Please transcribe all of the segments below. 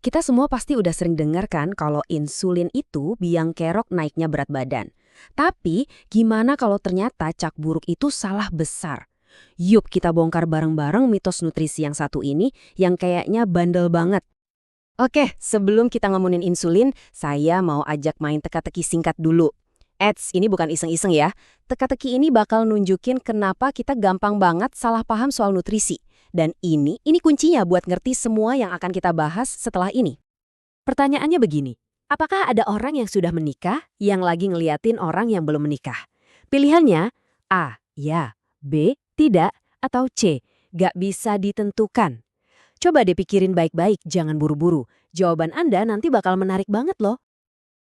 Kita semua pasti udah sering dengar kan kalau insulin itu biang kerok naiknya berat badan. Tapi gimana kalau ternyata cap buruk itu salah besar? Yuk kita bongkar bareng-bareng mitos nutrisi yang satu ini yang kayaknya bandel banget. Oke, sebelum kita ngomongin insulin, saya mau ajak main teka-teki singkat dulu. Eits, ini bukan iseng-iseng ya. Teka-teki ini bakal nunjukin kenapa kita gampang banget salah paham soal nutrisi. Dan ini kuncinya buat ngerti semua yang akan kita bahas setelah ini. Pertanyaannya begini, apakah ada orang yang sudah menikah yang lagi ngeliatin orang yang belum menikah? Pilihannya A, ya, B, tidak, atau C, gak bisa ditentukan. Coba deh pikirin baik-baik, jangan buru-buru. Jawaban Anda nanti bakal menarik banget loh.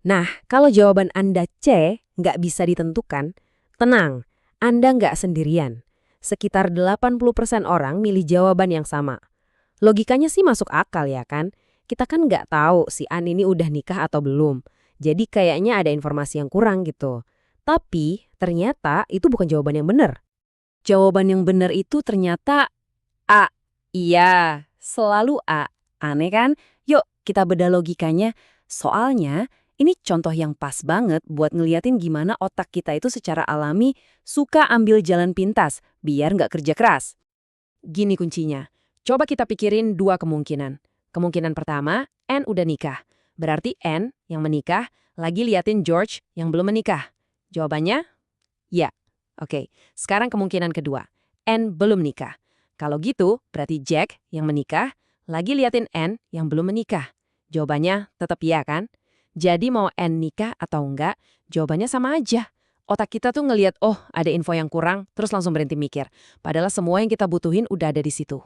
Nah, kalau jawaban Anda C, nggak bisa ditentukan, tenang, Anda nggak sendirian. Sekitar 80% orang milih jawaban yang sama. Logikanya sih masuk akal ya kan? Kita kan nggak tahu si An ini udah nikah atau belum. Jadi kayaknya ada informasi yang kurang gitu. Tapi ternyata itu bukan jawaban yang benar. Jawaban yang benar itu ternyata A. Iya, selalu A. Aneh kan? Yuk kita bedah logikanya. Soalnya ini contoh yang pas banget buat ngeliatin gimana otak kita itu secara alami suka ambil jalan pintas biar nggak kerja keras. Gini kuncinya. Coba kita pikirin dua kemungkinan. Kemungkinan pertama, Anne udah nikah. Berarti Anne yang menikah lagi liatin George yang belum menikah. Jawabannya? Ya. Oke, sekarang kemungkinan kedua. Anne belum nikah. Kalau gitu, berarti Jack yang menikah lagi liatin Anne yang belum menikah. Jawabannya tetap iya kan? Jadi mau Anne nikah atau enggak, jawabannya sama aja. Otak kita tuh ngelihat, oh ada info yang kurang, terus langsung berhenti mikir. Padahal semua yang kita butuhin udah ada di situ.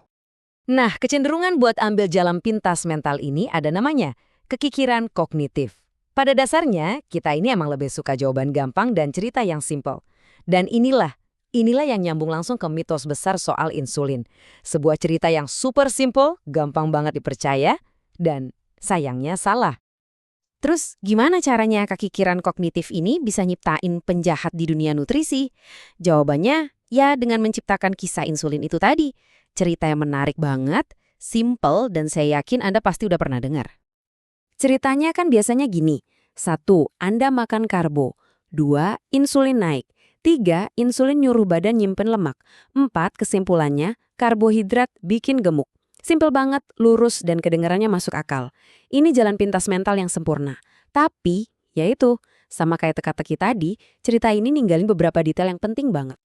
Nah, kecenderungan buat ambil jalan pintas mental ini ada namanya, kekikiran kognitif. Pada dasarnya, kita ini emang lebih suka jawaban gampang dan cerita yang simple. Dan inilah yang nyambung langsung ke mitos besar soal insulin. Sebuah cerita yang super simple, gampang banget dipercaya, dan sayangnya salah. Terus gimana caranya kekikiran kognitif ini bisa nyiptain penjahat di dunia nutrisi? Jawabannya, ya dengan menciptakan kisah insulin itu tadi. Cerita yang menarik banget, simple, dan saya yakin Anda pasti udah pernah dengar. Ceritanya kan biasanya gini. 1. Anda makan karbo. 2. Insulin naik. 3. Insulin nyuruh badan nyimpen lemak. 4. Kesimpulannya, karbohidrat bikin gemuk. Simpel banget, lurus, dan kedengarannya masuk akal. Ini jalan pintas mental yang sempurna. Tapi, yaitu, sama kayak teka-teki tadi, cerita ini ninggalin beberapa detail yang penting banget.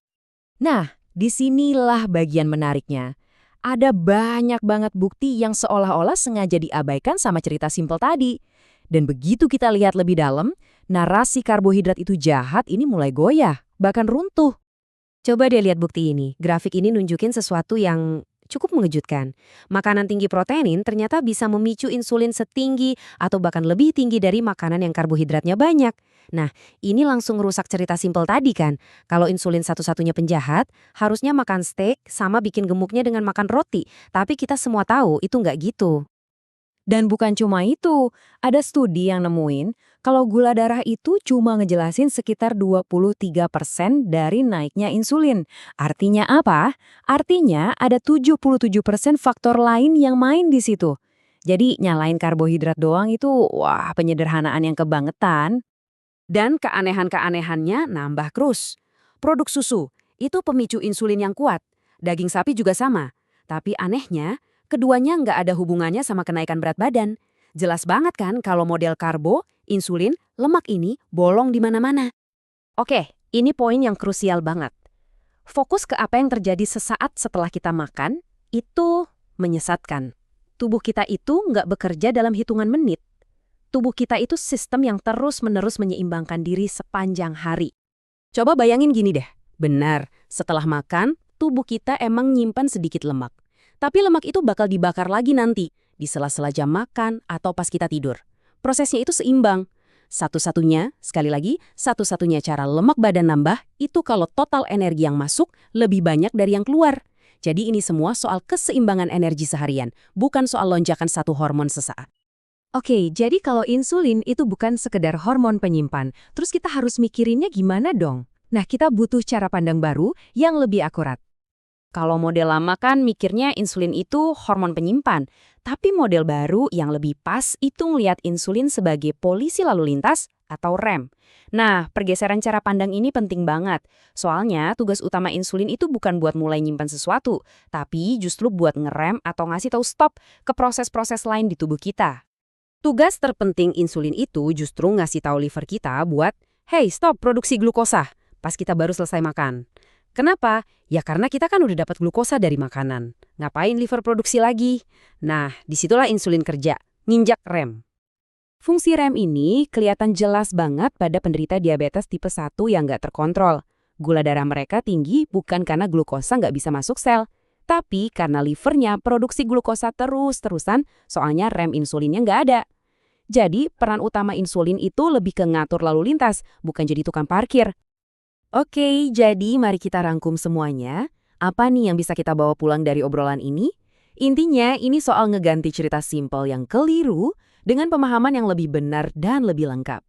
Nah, disinilah bagian menariknya. Ada banyak banget bukti yang seolah-olah sengaja diabaikan sama cerita simpel tadi. Dan begitu kita lihat lebih dalam, narasi karbohidrat itu jahat ini mulai goyah, bahkan runtuh. Coba deh lihat bukti ini. Grafik ini nunjukin sesuatu yang cukup mengejutkan. Makanan tinggi protein ternyata bisa memicu insulin setinggi atau bahkan lebih tinggi dari makanan yang karbohidratnya banyak. Nah, ini langsung rusak cerita simpel tadi kan. Kalau insulin satu-satunya penjahat, harusnya makan steak sama bikin gemuknya dengan makan roti. Tapi kita semua tahu itu nggak gitu. Dan bukan cuma itu, ada studi yang nemuin kalau gula darah itu cuma ngejelasin sekitar 23% dari naiknya insulin. Artinya apa? Artinya ada 77% faktor lain yang main di situ. Jadi nyalain karbohidrat doang itu, wah penyederhanaan yang kebangetan. Dan keanehan-keanehannya nambah terus. Produk susu, itu pemicu insulin yang kuat. Daging sapi juga sama. Tapi anehnya, keduanya nggak ada hubungannya sama kenaikan berat badan. Jelas banget kan kalau model karbo, insulin, lemak ini bolong di mana-mana. Oke, ini poin yang krusial banget. Fokus ke apa yang terjadi sesaat setelah kita makan, itu menyesatkan. Tubuh kita itu nggak bekerja dalam hitungan menit. Tubuh kita itu sistem yang terus-menerus menyeimbangkan diri sepanjang hari. Coba bayangin gini deh. Benar, setelah makan, tubuh kita emang nyimpan sedikit lemak. Tapi lemak itu bakal dibakar lagi nanti, di sela-sela jam makan atau pas kita tidur. Prosesnya itu seimbang. Sekali lagi, satu-satunya cara lemak badan nambah itu kalau total energi yang masuk lebih banyak dari yang keluar. Jadi ini semua soal keseimbangan energi seharian, bukan soal lonjakan satu hormon sesaat. Oke, jadi kalau insulin itu bukan sekedar hormon penyimpan, terus kita harus mikirinnya gimana dong? Nah, kita butuh cara pandang baru yang lebih akurat. Kalau model lama kan mikirnya insulin itu hormon penyimpan, tapi model baru yang lebih pas itu ngelihat insulin sebagai polisi lalu lintas atau rem. Nah, pergeseran cara pandang ini penting banget. Soalnya tugas utama insulin itu bukan buat mulai nyimpan sesuatu, tapi justru buat ngerem atau ngasih tahu stop ke proses-proses lain di tubuh kita. Tugas terpenting insulin itu justru ngasih tahu liver kita buat, hey stop produksi glukosa, pas kita baru selesai makan. Kenapa? Ya karena kita kan udah dapat glukosa dari makanan. Ngapain liver produksi lagi? Nah, disitulah insulin kerja, nginjak rem. Fungsi rem ini kelihatan jelas banget pada penderita diabetes tipe 1 yang nggak terkontrol. Gula darah mereka tinggi bukan karena glukosa nggak bisa masuk sel, tapi karena livernya produksi glukosa terus-terusan soalnya rem insulinnya nggak ada. Jadi, peran utama insulin itu lebih ke ngatur lalu lintas, bukan jadi tukang parkir. Oke, jadi mari kita rangkum semuanya. Apa nih yang bisa kita bawa pulang dari obrolan ini? Intinya, ini soal ngeganti cerita simpel yang keliru dengan pemahaman yang lebih benar dan lebih lengkap.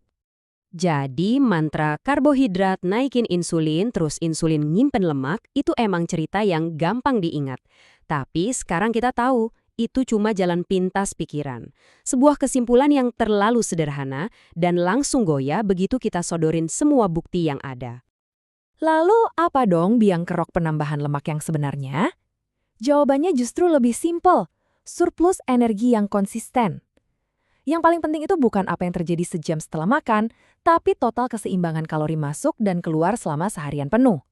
Jadi, mantra karbohidrat naikin insulin, terus insulin nyimpen lemak, itu emang cerita yang gampang diingat. Tapi sekarang kita tahu, itu cuma jalan pintas pikiran. Sebuah kesimpulan yang terlalu sederhana dan langsung goyah begitu kita sodorin semua bukti yang ada. Lalu apa dong biang kerok penambahan lemak yang sebenarnya? Jawabannya justru lebih simpel, surplus energi yang konsisten. Yang paling penting itu bukan apa yang terjadi sejam setelah makan, tapi total keseimbangan kalori masuk dan keluar selama seharian penuh.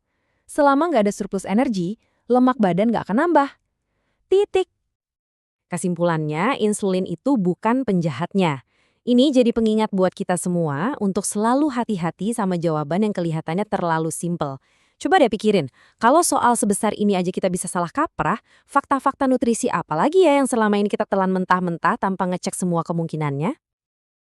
Selama nggak ada surplus energi, lemak badan nggak akan nambah. Titik. Kesimpulannya, insulin itu bukan penjahatnya. Ini jadi pengingat buat kita semua untuk selalu hati-hati sama jawaban yang kelihatannya terlalu simpel. Coba deh pikirin, kalau soal sebesar ini aja kita bisa salah kaprah, fakta-fakta nutrisi apa lagi ya yang selama ini kita telan mentah-mentah tanpa ngecek semua kemungkinannya?